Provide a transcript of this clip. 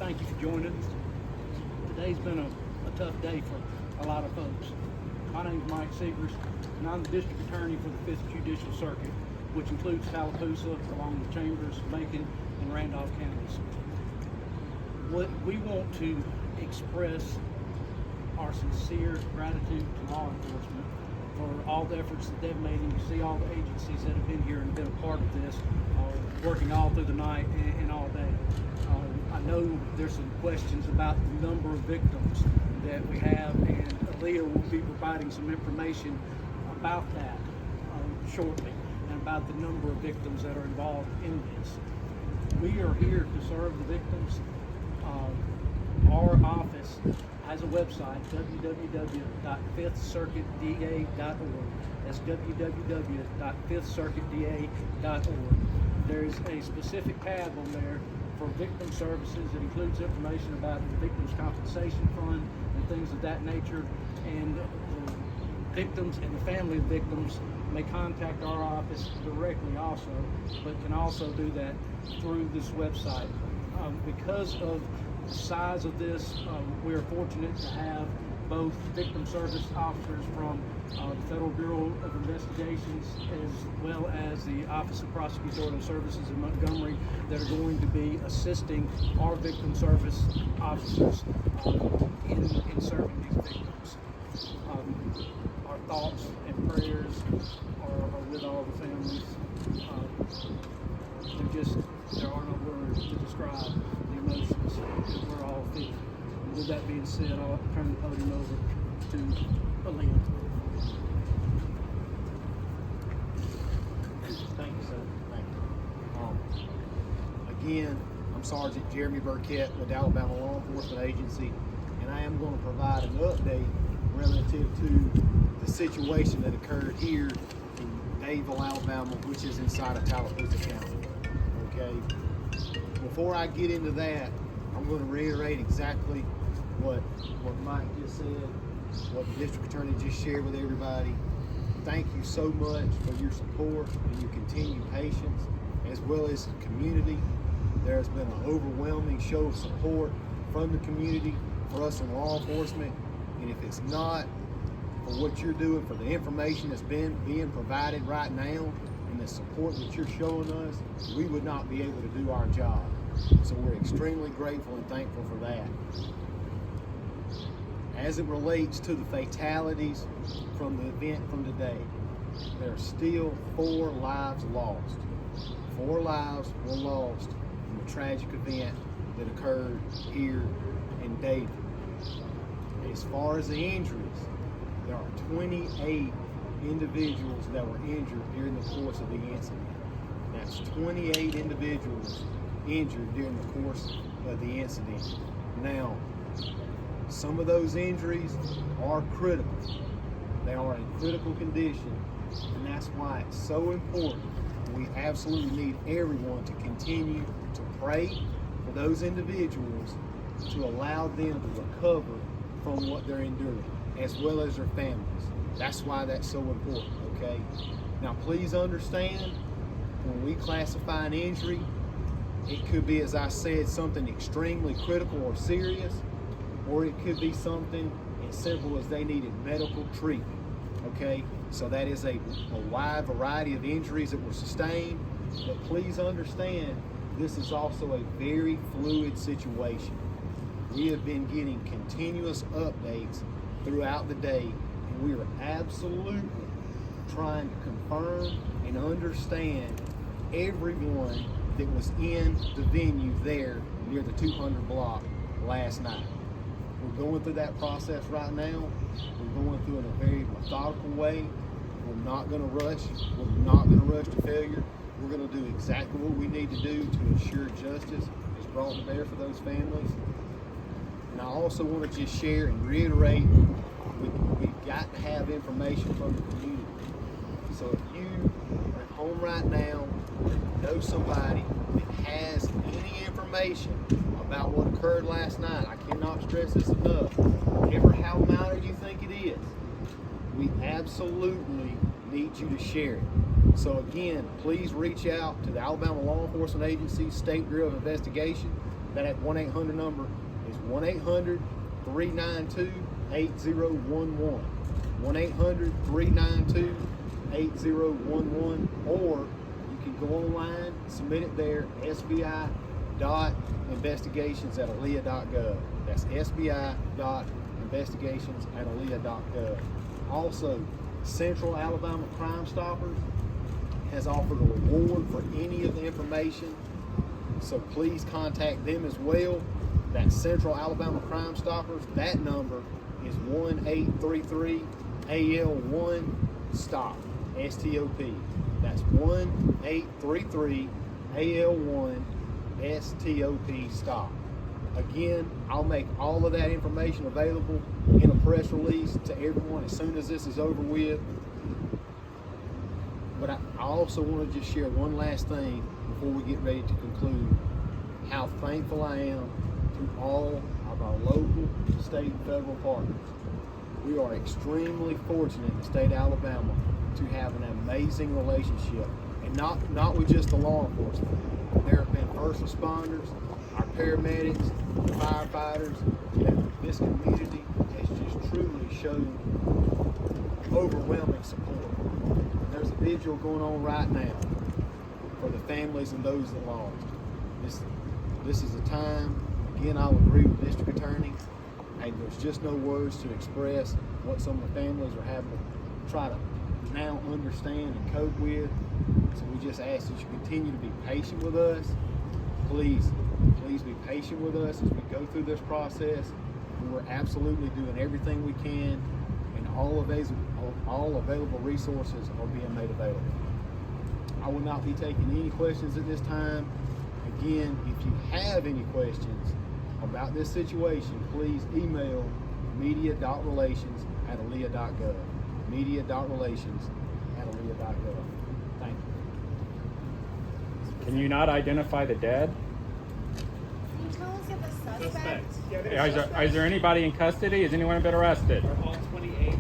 thank you for joining us. Today's been a tough day for a lot of folks. My name is Mike Segrest, and I'm the District Attorney for the 5th Judicial Circuit, which includes Tallapoosa, along with Chambers, Macon, and Randolph counties. What we want to express our sincere gratitude to law enforcement for all the efforts that they've made, and you see all the agencies that have been here and been a part of this, working all through the night and all day. I know there's some questions about the number of victims that we have, and ALEA will be providing some information about that shortly, and about the number of victims that are involved in this. We are here to serve the victims. Our office has a website, www.fifthcircuitda.org. That's www.fifthcircuitda.org. There's a specific tab on there for victim services. It includes information about the Victims' Compensation Fund and things of that nature. And the victims and the family of victims may contact our office directly also, but can also do that through this website. Because of the size of this, we are fortunate to have both victim service officers from the Federal Bureau of Investigations, as well as the Office of Prosecutorial Services in Montgomery, that are going to be assisting our victim service officers in serving these victims. Our thoughts and prayers are with all the families. There are no words to describe the emotions that we're all feeling. And with that being said, I'll turn the podium over to ALEA. Thank you, sir. Thank you. Again, I'm Sergeant Jeremy Burkett with the Alabama Law Enforcement Agency, and I am going to provide an update relative to the situation that occurred here in Dadeville, Alabama, which is inside of Tallapoosa County. Okay. Before I get into that, I'm going to reiterate exactly what Mike just said, what the District Attorney just shared with everybody. Thank you so much for your support and your continued patience, as well as the community. There has been an overwhelming show of support from the community for us in law enforcement, and if it's not for what you're doing, for the information that's being provided right now, and the support that you're showing us, we would not be able to do our job. So we're extremely grateful and thankful for that. As it relates to the fatalities from the event from today, there are still 4 lives lost. 4 lives were lost in the tragic event that occurred here in Dadeville. As far as the injuries, there are 28 individuals that were injured during the course of the incident. That's 28 individuals injured during the course of the incident. Now, some of those injuries are critical. They are in critical condition, and that's why it's so important. We absolutely need everyone to continue to pray for those individuals, to allow them to recover from what they're enduring, as well as their families. That's why that's so important, okay? Now, please understand, when we classify an injury, it could be, as I said, something extremely critical or serious, or it could be something as simple as they needed medical treatment, okay? So that is a wide variety of injuries that were sustained, but please understand, this is also a very fluid situation. We have been getting continuous updates throughout the day, and we are absolutely trying to confirm and understand everyone that was in the venue there near the 200 block last night. We're going through that process right now. We're going through it in a very methodical way. We're not going to rush. We're not going to rush to failure. We're going to do exactly what we need to do to ensure justice is brought to bear for those families. And I also want to just share and reiterate, we've got to have information from the community. So if you are at home right now, know somebody that has any information about what occurred last night, I cannot stress this enough, whatever how minor you think it is, we absolutely need you to share it. So again, please reach out to the Alabama Law Enforcement Agency, State Bureau of Investigation, That 1-800 number is 1-800-392-8011. 1-800-392-8011, or you can go online, submit it there, sbi.investigations@alea.gov. That's sbi.investigations@alea.gov. Also, Central Alabama Crime Stoppers has offered a reward for any of the information, so please contact them as well. That's Central Alabama Crime Stoppers. That number is 1-833-AL1-STOP, S-T-O-P. That's 1-833-AL1-STOP, stop. Again, I'll make all of that information available in a press release to everyone as soon as this is over with. But I also want to just share one last thing before we get ready to conclude. How thankful I am to all of our local, state, and federal partners. We are extremely fortunate in the state of Alabama to have an amazing relationship, and not with just the law enforcement. There have been first responders, our paramedics, firefighters. This community has just truly shown overwhelming support. There's a vigil going on right now for the families and those that lost. This is a time, again, I'll agree with District Attorney, and there's just no words to express what some of the families are having to try to now understand and cope with. So we just ask that you continue to be patient with us. Please be patient with us as we go through this process. We're absolutely doing everything we can, and all available resources are being made available. I will not be taking any questions at this time. Again, if you have any questions about this situation, please email media.relations@alea.gov. media.relations@alea.gov. Thank you. Can you not identify the dead? Can you tell us if a suspect? Is there anybody in custody? Has anyone been arrested? Are all 28